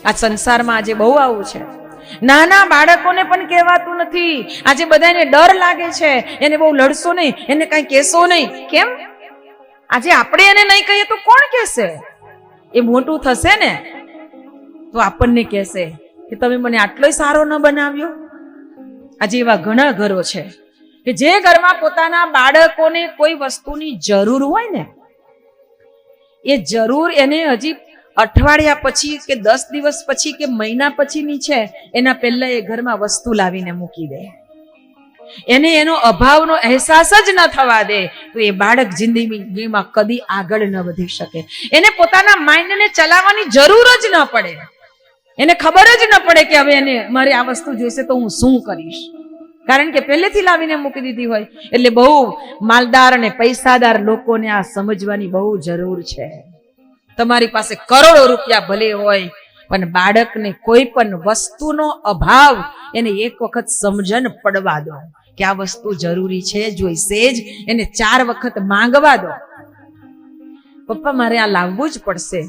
આ સંસારમાં આજે બહુ આવું છે. નાના બાળકોને પણ કહેવાતું નથી. આજે બધાને ડર લાગે છે, એને બહુ લડશો નહીં, એને કઈ કહેશો નહીં. કેમ? આજે આપણે એને નહીં કહીએ તો કોણ કહેશે? એ મોટું થશે ને તો આપણને કહેશે કે તમે મને આટલો સારો ન બનાવ્યો. આજે એવા ઘણા ઘરો છે કે જે ઘરમાં પોતાના બાળકોને કોઈ વસ્તુની જરૂર હોય ને, એ જરૂર એને હજી અઠવાડિયા પછી કે 10 દિવસ પછી કે મહિના પછીની છે, એના પહેલા એ ઘરમાં વસ્તુ લાવીને મૂકી દે. એને એનો અભાવનો અહેસાસ જ ન થવા દે તો એ બાળક જિંદગીમાં કદી આગળ ન વધી શકે. એને પોતાના માઇન્ડને ચલાવવાની જરૂર જ ન પડે. એને ખબર જ ન પડે કે હવે એને મારે આ વસ્તુ જોઈશે તો હું શું કરીશ, કારણ કે પહેલેથી લાવીને મૂકી દીધી હોય. એટલે બહુ માલદાર અને પૈસાદાર લોકોને આ સમજવાની બહુ જરૂર છે. તમારી પાસે કરોડો રૂપિયા ભલે હોય, પણ બાળકને કોઈ પણ વસ્તુનો અભાવ એને એક વખત સમજણ પડવા દો કે આ વસ્તુ જરૂરી છે, જોઈશે જ. એને 4 વખત માંગવા દો. પપ્પા મારે આ લાવવું જ પડશે.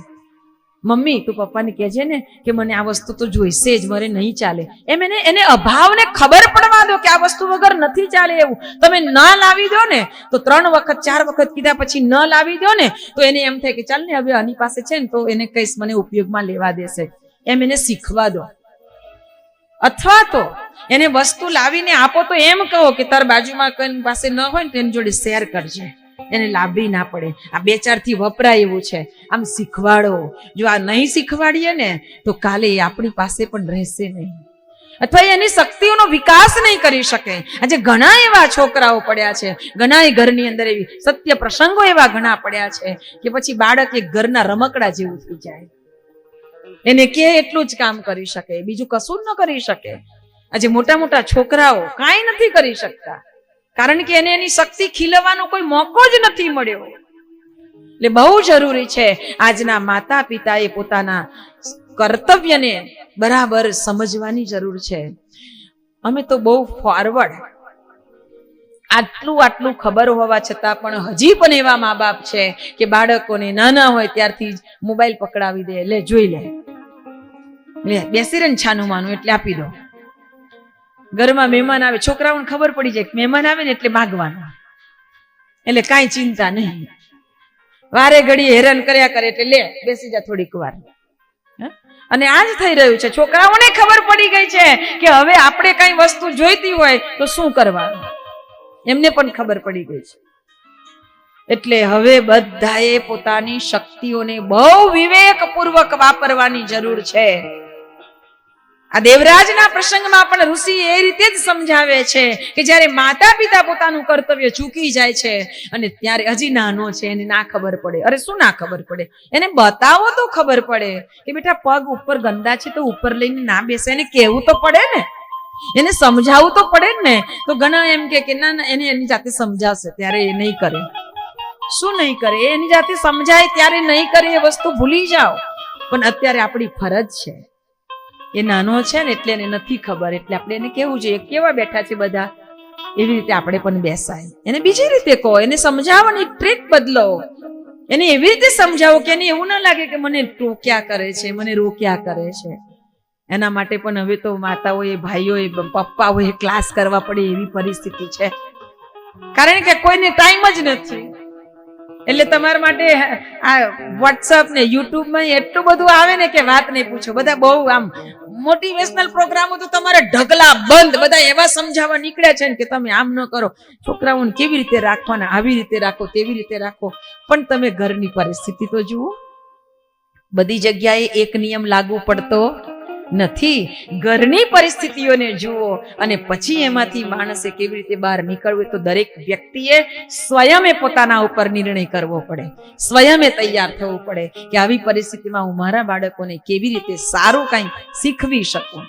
મમ્મી તું પપ્પાને કહેજે ને કે મને આ વસ્તુ તો જોઈશે જ, મારે નહીં ચાલે. એમ એને અભાવને ખબર પડવા દો કે આ વસ્તુ વગર નથી ચાલે એવું. તમે ન લાવી દો ને તો 3 વખત 4 વખત કીધા પછી ન લાવી દો ને તો એને એમ થાય કે ચાલ ને હવે આની પાસે છે ને તો એને કઈશ મને ઉપયોગમાં લેવા દેશે. એમ એને શીખવા દો. અથવા તો એને વસ્તુ લાવીને આપો તો એમ કહો કે તાર બાજુમાં કોઈ પાસે ન હોય ને તો એની જોડે શેર કરજે, એને લાભી ના પડે. આ 2-4 થી વપરાય એવું છે. આમ શીખવાડો. જો આ નહીં શીખવાડીએ ને તો કાલે આપણી પાસે પણ રહેશે નહીં, અથવા એની શક્તિઓનો વિકાસ નહીં કરી શકે. આજે ઘણા એવા છોકરાઓ પડ્યા છે, ઘણા ઘરની અંદર એવી સત્ય પ્રસંગો એવા ઘણા પડ્યા છે કે પછી બાળક એક ઘરના રમકડા જેવું થઈ જાય. એને કે એટલું જ કામ કરી શકે, બીજું કશું ન કરી શકે. આજે મોટા મોટા છોકરાઓ કાંઈ નથી કરી શકતા, કારણ કે એને એની શક્તિ ખીલવાનો કોઈ મોકો જ નથી મળ્યો. એટલે બહુ જરૂરી છે આજના માતા પિતાએ પોતાના કર્તવ્યને બરાબર સમજવાની જરૂર છે. અમે તો બહુ ફોરવર્ડ, આટલું ખબર હોવા છતાં પણ હજી પણ એવા મા બાપ છે કે બાળકોને નાના હોય ત્યારથી જ મોબાઈલ પકડાવી દે, લે જોઈ લે, બેસી રહે છાનું માનું એટલે આપી દો. ઘરમાં મહેમાન આવે, છોકરાઓને ખબર પડી જાય મહેમાન આવે ને એટલે માગવાનું, એટલે કાંઈ ચિંતા નહીં. વારે ઘડી હેરાન કર્યા કરે એટલે લે બેસી જા થોડીક વાર. અને આ જ થઈ રહ્યું છે. છોકરાઓને ખબર પડી ગઈ છે કે હવે આપણે કઈ વસ્તુ જોઈતી હોય તો શું કરવાનું, એમને પણ ખબર પડી ગઈ છે. એટલે હવે બધાએ પોતાની શક્તિઓને બહુ વિવેકપૂર્વક વાપરવાની જરૂર છે. આ દેવરાજના પ્રસંગમાં પણ ઋષિ એ રીતે જ સમજાવે છે કે જ્યારે માતા પિતા પોતાનું કર્તવ્ય ચૂકી જાય છે અને ત્યારે હજી નાનો છે, એને ના ખબર પડે. અરે શું ના ખબર પડે? એને બતાવો તો ખબર પડે કે બેટા પગ ઉપર ગંદા છે તો ઉપર લઈને ના બેસે. એને કહેવું તો પડે ને, એને સમજાવવું તો પડે ને. તો ઘણા એમ કે ના ના એને એની જાતે સમજાવશે ત્યારે એ નહીં કરે. શું નહીં કરે? એની જાતે સમજાય ત્યારે નહીં કરે એ વસ્તુ ભૂલી જાઓ. પણ અત્યારે આપણી ફરજ છે. એ નાનો છે ને એટલે એને નથી ખબર, એટલે આપણે એને કેવું જોઈએ કેવા બેઠા છે બધા એવી રીતે આપણે પણ બેસાય. એને બીજી રીતે કહો, એને સમજાવવાની ટ્રીક બદલો. એને એવી રીતે સમજાવો કે એને એવું ના લાગે કે મને ટોક્યા કરે છે, મને રોક્યા કરે છે. એના માટે પણ હવે તો માતાઓએ, ભાઈઓએ, પપ્પાઓએ ક્લાસ કરવા પડે એવી પરિસ્થિતિ છે, કારણ કે કોઈને ટાઈમ જ નથી. એટલે તમારા માટે આ વોટ્સઅપ ને યુટ્યુબમાં એટલું બધું આવે ને કે વાત નહીં પૂછો. બધા બહુ આમ મોટિવેશનલ પ્રોગ્રામો તો તમારા ઢગલા બંધ, બધા એવા સમજાવવા નીકળ્યા છે ને કે તમે આમ ન કરો, છોકરાઓને કેવી રીતે રાખવાના, આવી રીતે રાખો, તેવી રીતે રાખો. પણ તમે ઘરની પરિસ્થિતિ તો જુઓ. બધી જગ્યાએ એક નિયમ લાગુ પડતો નથી. ઘરની પરિસ્થિતિઓને જુઓ અને પછી એમાંથી માણસે કેવી રીતે બહાર નીકળવું. તો દરેક વ્યક્તિએ સ્વયં પોતાના ઉપર નિર્ણય કરવો પડે, સ્વયં તૈયાર થવું પડે કે આવી પરિસ્થિતિમાં હું મારા બાળકોને કેવી રીતે સારું કંઈ શીખવી શકું.